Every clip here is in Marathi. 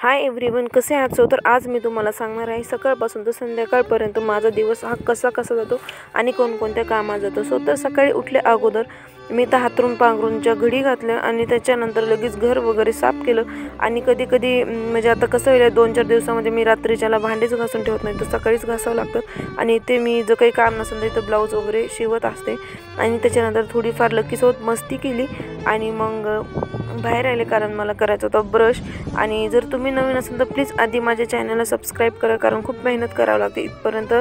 हाय एव्हरीवन, कसे आहात? तर आज मी तुम्हाला सांगणार आहे सकाळपासून तर संध्याकाळपर्यंत माझा दिवस हा कसा जातो आणि कोणकोणत्या कामात जातो. तर सकाळी उठले अगोदर मी तर हातरून पांघरूनच्या घडी घातल्या आणि त्याच्यानंतर लगेच घर वगैरे साफ केलं. आणि कधी कधी म्हणजे आता कसं होईल, 2-4 दिवसामध्ये मी रात्रीच्याला भांडेच घासून ठेवत नाही, तर सकाळीच घासावं लागतं. आणि ते मी जर काही काम नसेल तर इथं ब्लाऊज वगैरे शिवत असते. आणि त्याच्यानंतर थोडीफार लकीसोबत मस्ती केली आणि मग बाहेर आले, कारण मला करायचं होतं ब्रश. आणि जर तुम्ही नवीन असाल तर प्लीज आधी माझ्या चॅनलला सबस्क्राईब करा, कारण खूप मेहनत करावं लागते इथपर्यंत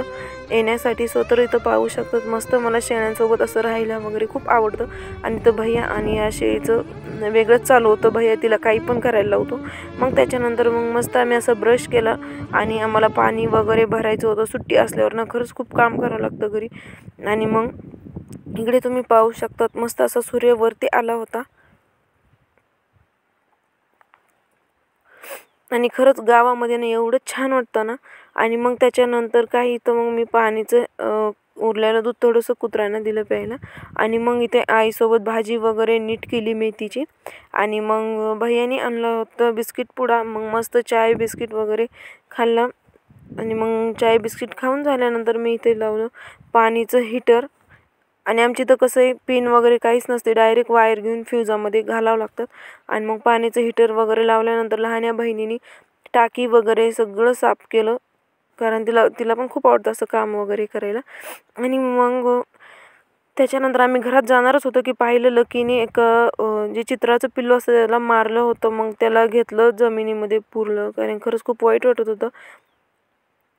येण्यासाठी. तर इथं पाहू शकतात मस्त मला शेळ्यांसोबत असं राहायला वगैरे खूप आवडतं. आणि तर भैया आणि या शेळीचं वेगळंच चालू होतं, भैया तिला काही पण करायला लावतो. मग त्याच्यानंतर मग मस्त आम्ही असं ब्रश केला आणि आम्हाला पाणी वगैरे भरायचं होतं. सुट्टी असल्यावर ना खरंच खूप काम करावं लागतं घरी. आणि मग इकडे तुम्ही पाहू शकतात मस्त असा सूर्य वरती आला होता आणि खरंच गावामध्ये ना एवढं छान वाटतं ना. आणि मग त्याच्यानंतर काही तर मग मी पाणीचं उरलेलं दूध थोडंसं कुत्र्यांना दिलं प्यायला. आणि मग इथे आईसोबत भाजी वगैरे नीट केली मेथीची. आणि मग भैयानी आणलं होतं बिस्किट पुडा, मग मस्त चाय बिस्किट वगैरे खाल्लं. आणि मग चाय बिस्किट खाऊन झाल्यानंतर मी इथे लावलं पाणीचं हीटर. आणि आमची तर कसं आहे, पिन वगैरे काहीच नसते, डायरेक्ट वायर घेऊन फ्यूजामध्ये घालावं लागतात. आणि मग पाण्याचं हीटर वगैरे लावल्यानंतर लहान्या बहिणीने टाकी वगैरे सगळं साफ केलं, कारण तिला तिला पण खूप आवडतं असं काम वगैरे करायला. आणि मग त्याच्यानंतर आम्ही घरात जाणारच होतो की पाहिलं लकीने एक जे चित्राचं पिल्लू असतं त्याला मारलं होतं. मग त्याला घेतलं जमिनीमध्ये पुरलं, कारण खरंच खूप वाईट वाटत होतं.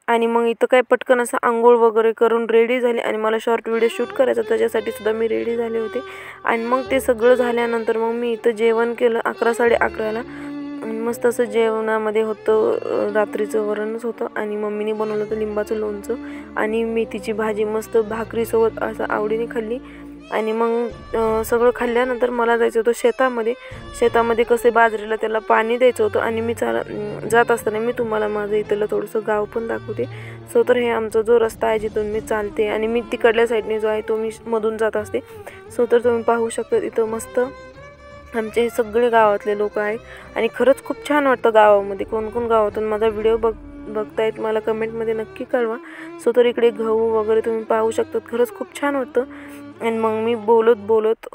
आणि मग इथं काय पटकन असं आंघोळ वगैरे करून रेडी झाले आणि मला शॉर्ट व्हिडिओ शूट करायचा, त्याच्यासाठी सुद्धा मी रेडी झाले होते. आणि मग ते सगळं झाल्यानंतर मग मी इथं जेवण केलं 11-11:30ला. आणि मस्त असं जेवणामध्ये होतं रात्रीचं वरणच होतं आणि मम्मीने बनवलं होतं लिंबाचं लोणचं आणि मेथीची भाजी मस्त भाकरीसोबत असं आवडीने खाल्ली. आणि मग सगळं खाल्ल्यानंतर मला जायचं होतं शेतामध्ये कसे बाजरीला त्याला पाणी द्यायचं होतं. आणि मी जात असताना मी तुम्हाला माझं इथलं थोडंसं गाव पण दाखवते. तर हे आमचा जो रस्ता आहे जिथून मी चालते आणि मी तिकडल्या साईडने जो आहे तो मी मधून जात असते. तर तुम्ही पाहू शकता इथं मस्त आमचे सगळे गावातले लोक आहेत. आणि खरंच खूप छान वाटतं गावामध्ये. कोण कोण गावातून माझा व्हिडिओ बघतायत मला कमेंटमध्ये नक्की कळवा. तर इकडे गहू वगैरे तुम्ही पाहू शकतात, खरंच खूप छान वाटतं. आणि मग मी बोलत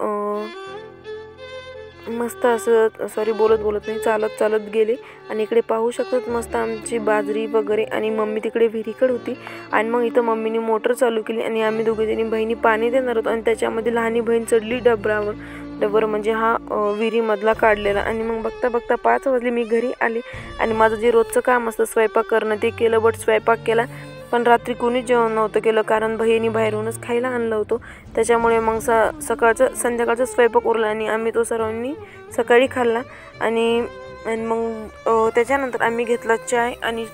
मस्त असं बोलत नाही, चालत गेले. आणि इकडे पाहू शकतात मस्त आमची बाजरी वगैरे. आणि मम्मी तिकडे विहिरीकडे होती. आणि मग इथं मम्मीने मोटर चालू केली आणि आम्ही दोघीजणी बहिणी पाणी देणार होतो. आणि त्याच्यामध्ये लहानी बहीण चढली डबर म्हणजे हा विहिरीमधला काढलेला. आणि मग बघता 5 वाजले, मी घरी आले आणि माझं जे रोजचं काम असतं स्वयंपाक करणं ते केलं. बट स्वयंपाक केला पण रात्री कोणीच जेवण नव्हतं केलं, कारण भैयानी बाहेरूनच खायला आणलं होतं. त्याच्यामुळे मग संध्याकाळचं स्वयंपाक उरला आणि आम्ही तो सर्वांनी सकाळी खाल्ला. आणि मग त्याच्यानंतर आम्ही घेतला चाय. आणि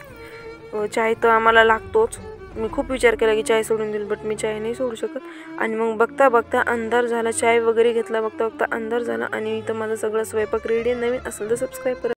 चाय तर आम्हाला लागतोच. मी खूप विचार केला की चाय सोडून देईल, बट मी चाय नाही सोडू शकत. आणि मग बघता अंधार झाला, चाय वगैरे घेतला, बघता अंधार झाला. आणि इथं माझा सगळं स्वयंपाक रेडी. नवीन असेल तर सबस्क्राईब करा.